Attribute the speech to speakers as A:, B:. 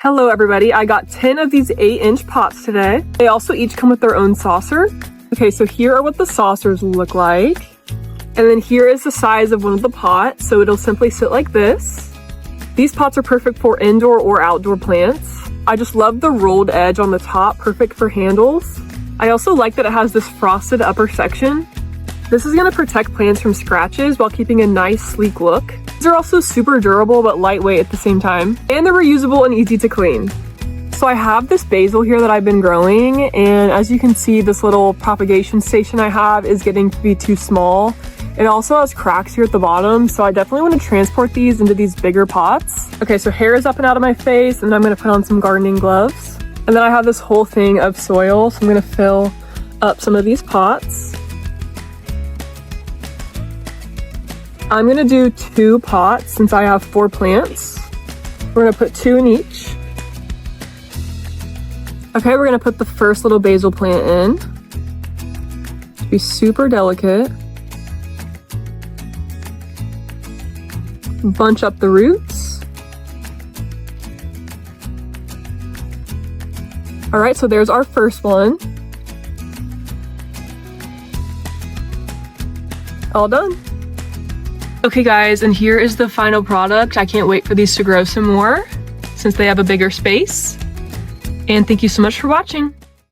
A: Hello everybody, I got 10 of these 8-inch pots today. They also each come with their own saucer. Okay, so here are what the saucers look like. And then here is the size of one of the pots, so it'll simply sit like this. These pots are perfect for indoor or outdoor plants. I just love the rolled edge on the top, perfect for handles. I also like that it has this frosted upper section. This is going to protect plants from scratches while keeping a nice sleek look. These are also super durable but lightweight at the same time, and they're reusable and easy to clean. So I have this basil here that I've been growing, and as you can see, this little propagation station I have is getting to be too small. It also has cracks here at the bottom, so I definitely want to transport these into these bigger pots. Okay, so hair is up and out of my face, and I'm going to put on some gardening gloves. And then I have this whole thing of soil, so I'm going to fill up some of these pots. I'm going to do 2 pots since I have 4 plants. We're going to put 2 in each. Okay, we're going to put the first little basil plant in. Be super delicate. Bunch up the roots. All right, so there's our first one. All done. Okay guys, and here is the final product. I can't wait for these to grow some more since they have a bigger space. And thank you so much for watching.